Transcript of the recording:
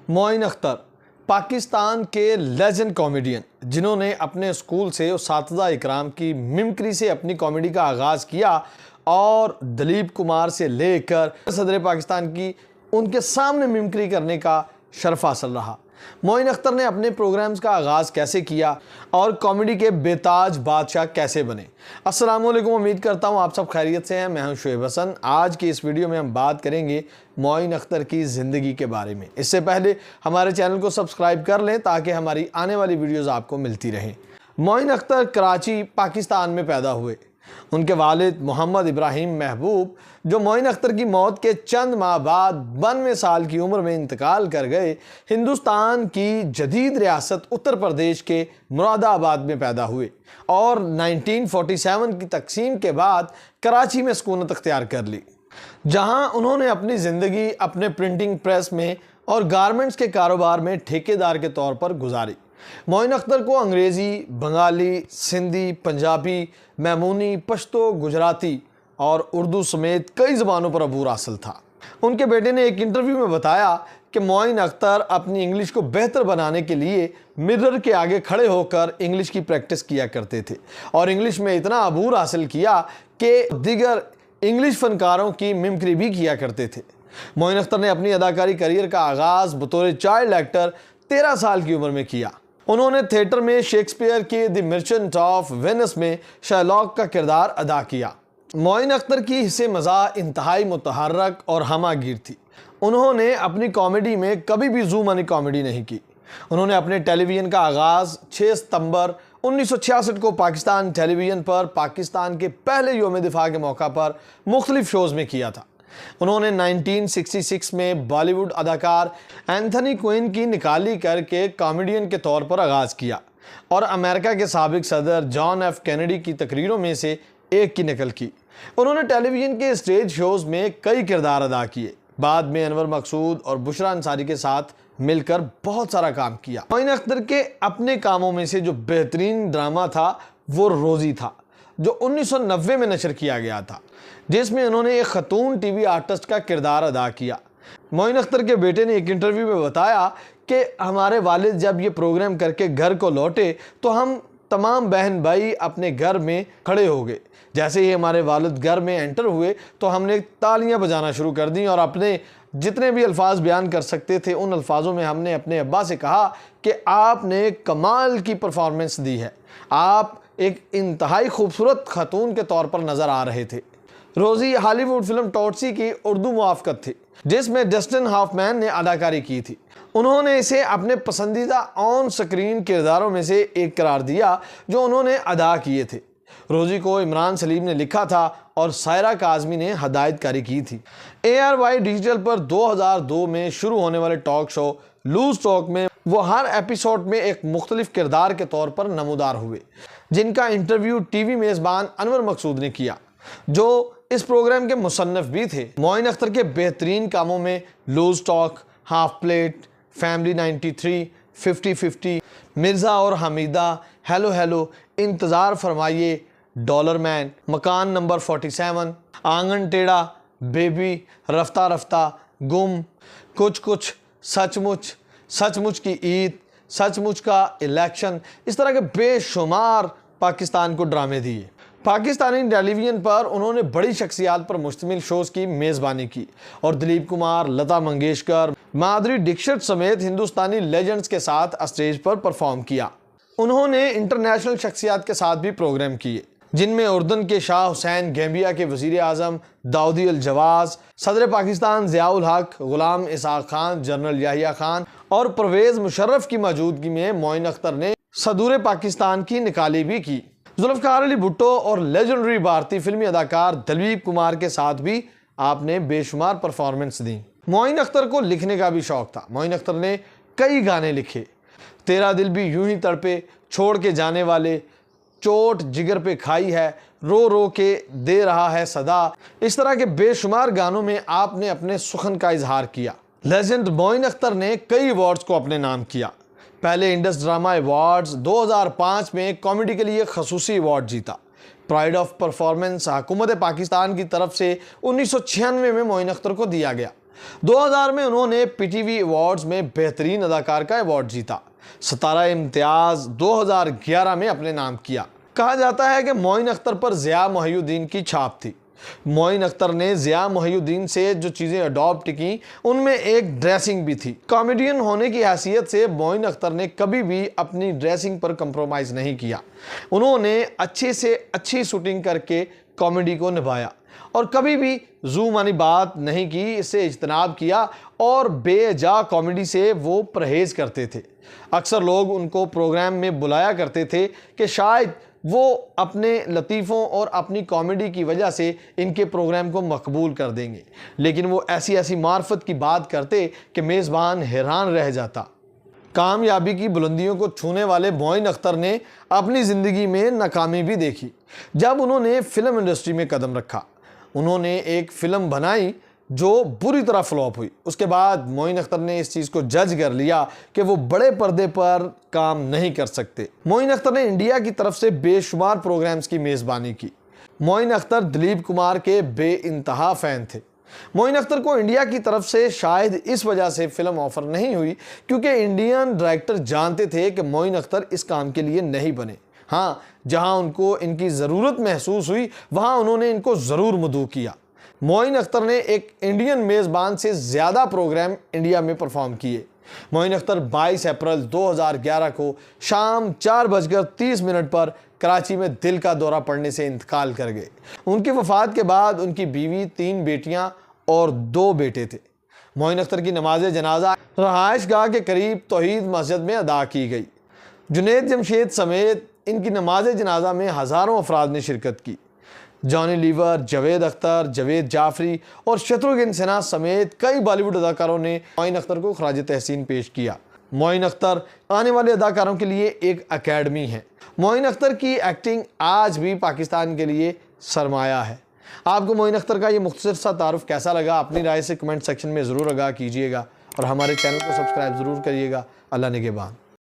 मोइन अख्तर पाकिस्तान के legend comedian जिन्होंने अपने स्कूल से उस्ताद इकराम की मिमिक्री से अपनी कॉमेडी का आगाज़ किया और दिलीप कुमार से लेकर सदर पाकिस्तान की उनके सामने मिमिक्री करने का शर्फ हासिल रहा। मोइन अख्तर ने अपने प्रोग्राम्स का आगाज़ कैसे किया और कॉमेडी के बेताज बादशाह कैसे बने। अस्सलाम वालेकुम, उम्मीद करता हूँ आप सब खैरियत से हैं। मैं हूँ शुएब हसन। आज की इस वीडियो में हम बात करेंगे मोइन अख्तर की ज़िंदगी के बारे में। इससे पहले हमारे चैनल को सब्सक्राइब कर लें ताकि हमारी आने वाली वीडियोज़ आपको मिलती रहें। मोइन अख्तर कराची पाकिस्तान में पैदा हुए। उनके वालिद मोहम्मद इब्राहिम महबूब जो मोइन अख्तर की मौत के चंद माह बाद 92 साल की उम्र में इंतकाल कर गए, हिंदुस्तान की जदीद रियासत उत्तर प्रदेश के मुरादाबाद में पैदा हुए और 1947 की तकसीम के बाद कराची में सुकूनत अख्तियार कर ली, जहां उन्होंने अपनी ज़िंदगी अपने प्रिंटिंग प्रेस में और गारमेंट्स के कारोबार में ठेकेदार के तौर पर गुजारी। मोइन अख्तर को अंग्रेज़ी, बंगाली, सिंधी, पंजाबी, मैमूनी, पश्तो, गुजराती और उर्दू समेत कई ज़बानों पर अबूर हासिल था। उनके बेटे ने एक इंटरव्यू में बताया कि मोइन अख्तर अपनी इंग्लिश को बेहतर बनाने के लिए मिरर के आगे खड़े होकर इंग्लिश की प्रैक्टिस किया करते थे और इंग्लिश में इतना अबूर हासिल किया कि दीगर इंग्लिश फनकारों की मिमिक्री भी किया करते थे। मोइन अख्तर ने अपनी अदाकारी करियर का आगाज़ बतौर चाइल्ड एक्टर 13 साल की उम्र में किया। उन्होंने थिएटर में शेक्सपियर के द मर्चेंट ऑफ वेनिस में शर्लॉक का किरदार अदा किया। मोइन अख्तर की हिस्से मज़ाह इंतहाई मुतहर्रक और हमागीर थी। उन्होंने अपनी कॉमेडी में कभी भी जू मनी कॉमेडी नहीं की। उन्होंने अपने टेलीविज़न का आगाज़ 6 सितंबर 1966 को पाकिस्तान टेलीविज़न पर पाकिस्तान के पहले योम दिफा के मौका पर मुख्तलिफ शोज़ में किया था। उन्होंने 1966 में बॉलीवुड अदाकार एंथनी क्विन की निकाली करके कॉमेडियन के तौर पर आगाज़ किया और अमेरिका के साबिक सदर जॉन एफ कैनेडी की तकरीरों में से एक की नकल की। उन्होंने टेलीविज़न के स्टेज शोज़ में कई किरदार अदा किए। बाद में अनवर मकसूद और बुशरा अंसारी के साथ मिलकर बहुत सारा काम किया। मोइन अख्तर के अपने कामों में से जो बेहतरीन ड्रामा था वो रोज़ी था, जो 1990 में नशर किया गया था, जिसमें उन्होंने एक खतून टीवी आर्टिस्ट का किरदार अदा किया। मोइन अख्तर के बेटे ने एक इंटरव्यू में बताया कि हमारे वालिद जब ये प्रोग्राम करके घर को लौटे तो हम तमाम बहन भाई अपने घर में खड़े हो गए। जैसे ही हमारे वालिद घर में एंटर हुए तो हमने तालियां बजाना शुरू कर दी और अपने जितने भी अल्फाज बयान कर सकते थे उन अल्फाजों में हमने अपने अब्बा से कहा कि आपने कमाल की परफॉर्मेंस दी है, आप एक इंतहाई खूबसूरत खतून के तौर पर नज़र आ रहे थे। रोज़ी हॉलीवुड फिल्म टॉटसी की उर्दू मुआफ़क़त थी जिसमें डस्टिन हॉफमैन ने अदाकारी की थी। उन्होंने इसे अपने पसंदीदा ऑन स्क्रीन किरदारों में से एक करार दिया जो उन्होंने अदा किए थे। रोज़ी को इमरान सलीम ने लिखा था और सायरा काज़मी ने हदायतकारी की थी। ARY डिजिटल पर 2002 में शुरू होने वाले टॉक शो लूज टॉक में वो हर एपिसोड में एक मुख्तलिफ किरदार के तौर पर नमूदार हुए, जिनका इंटरव्यू टीवी मेज़बान अनवर मकसूद ने किया, जो इस प्रोग्राम के मुसन्नफ भी थे। मोइन अख्तर के बेहतरीन कामों में loose talk, half plate, family 93, 50-50, Mirza और हमीदा, हेलो हेलो, इंतज़ार फरमाइए, डॉलर मैन, मकान नंबर 47, आंगन टेढ़ा, बेबी, रफ्ता रफ्ता, गुम, कुछ कुछ, सचमुच, सचमुच की ईद, सचमुच का इलेक्शन, इस तरह के बेशुमार पाकिस्तान को ड्रामे दिए। पाकिस्तानी टेलीविज़न पर उन्होंने बड़ी शख्सियात पर मुश्तमिल शोज़ की मेज़बानी की और दिलीप कुमार, लता मंगेशकर, माधुरी दीक्षित समेत हिंदुस्तानी लेजेंड्स के साथ स्टेज पर परफॉर्म किया। उन्होंने इंटरनेशनल शख्सियात के साथ भी प्रोग्राम किए, जिनमें उर्दन के शाह हुसैन, गैम्बिया के वज़ीर आज़म दाऊदी अल जवाज़, सदर पाकिस्तान ज़ियाउल हक, गुलाम इसहाक़ खान, जनरल याहिया खान और परवेज़ मुशर्रफ की मौजूदगी में मोइन अख्तर ने सदूर पाकिस्तान की निकाली भी की। जुल्फ़िकार अली भुट्टो और लेजेंडरी भारतीय फिल्मी अदाकार दिलीप कुमार के साथ भी आपने बेशुमार परफॉर्मेंस दी। मोइन अख्तर को लिखने का भी शौक़ था। मोइन अख्तर ने कई गाने लिखे। तेरा दिल भी यूं ही तड़पे, छोड़ के जाने वाले, चोट जिगर पे खाई है, रो रो के दे रहा है सदा, इस तरह के बेशुमार गानों में आपने अपने सुखन का इजहार किया। लेजेंड मोइन अख्तर ने कई अवार्ड्स को अपने नाम किया। पहले इंडस ड्रामा अवार्ड्स 2005 में कॉमेडी के लिए खसूसी अवार्ड जीता। प्राइड ऑफ परफॉर्मेंस हुकूमत पाकिस्तान की तरफ से 1996 में मोइन अख्तर को दिया गया। 2000 में उन्होंने पीटीवी अवार्ड्स में बेहतरीन अदाकार का अवार्ड जीता। सितारा इम्तियाज 2011 में अपने नाम किया। कहा जाता है कि मोइन अख्तर पर ज़िया मोहिउद्दीन की छाप थी। मोइन अख्तर ने ज़िया मोहिउद्दीन से जो चीज़ें अडॉप्ट की उनमें एक ड्रेसिंग भी थी। कॉमेडियन होने की हैसियत से मोइन अख्तर ने कभी भी अपनी ड्रेसिंग पर कंप्रोमाइज़ नहीं किया। उन्होंने अच्छे से अच्छी शूटिंग करके कॉमेडी को निभाया और कभी भी ज़ूम वाली बात नहीं की, इससे इज्तनाब किया और बेजा कॉमेडी से वो परहेज़ करते थे। अक्सर लोग उनको प्रोग्राम में बुलाया करते थे कि शायद वो अपने लतीफ़ों और अपनी कॉमेडी की वजह से इनके प्रोग्राम को मकबूल कर देंगे, लेकिन वो ऐसी ऐसी मार्फत की बात करते कि मेज़बान हैरान रह जाता। कामयाबी की बुलंदियों को छूने वाले मोइन अख्तर ने अपनी ज़िंदगी में नाकामी भी देखी। जब उन्होंने फ़िल्म इंडस्ट्री में कदम रखा, उन्होंने एक फ़िल्म बनाई जो बुरी तरह फ्लॉप हुई। उसके बाद मोइन अख्तर ने इस चीज़ को जज कर लिया कि वो बड़े पर्दे पर काम नहीं कर सकते। मोइन अख्तर ने इंडिया की तरफ से बेशुमार प्रोग्राम्स की मेज़बानी की। मोइन अख्तर दिलीप कुमार के बेइंतहा फ़ैन थे। मोइन अख्तर को इंडिया की तरफ से शायद इस वजह से फ़िल्म ऑफ़र नहीं हुई क्योंकि इंडियन डायरेक्टर जानते थे कि मोइन अख्तर इस काम के लिए नहीं बने। हाँ, जहाँ उनको इनकी ज़रूरत महसूस हुई वहाँ उन्होंने इनको ज़रूर मदऊ किया। मोइन अख्तर ने एक इंडियन मेज़बान से ज़्यादा प्रोग्राम इंडिया में परफॉर्म किए। मोइन अख्तर 22 अप्रैल 2011 को शाम 4:30 पर कराची में दिल का दौरा पड़ने से इंतकाल कर गए। उनकी वफ़ात के बाद उनकी बीवी, 3 बेटियां और 2 बेटे थे। मोइन अख्तर की नमाज जनाजा रहायश गाह के करीब तौहीद मस्जिद में अदा की गई। जुनैद जमशेद समेत इनकी नमाज जनाजा में हज़ारों अफराद ने शिरकत की। जॉनी लीवर, जावेद अख्तर, जावेद जाफरी और शत्रुघ्न सिन्हा समेत कई बॉलीवुड अदाकारों ने मोइन अख्तर को खराज तहसीन पेश किया। मोइन अख्तर आने वाले अदाकारों के लिए एक एकेडमी है। मोइन अख्तर की एक्टिंग आज भी पाकिस्तान के लिए सरमाया है। आपको मोइन अख्तर का ये मुख्तसर सा तारुफ कैसा लगा? अपनी राय से कमेंट सेक्शन में ज़रूर आगाह कीजिएगा और हमारे चैनल को सब्सक्राइब ज़रूर करिएगा। अल्लाह निगहबान।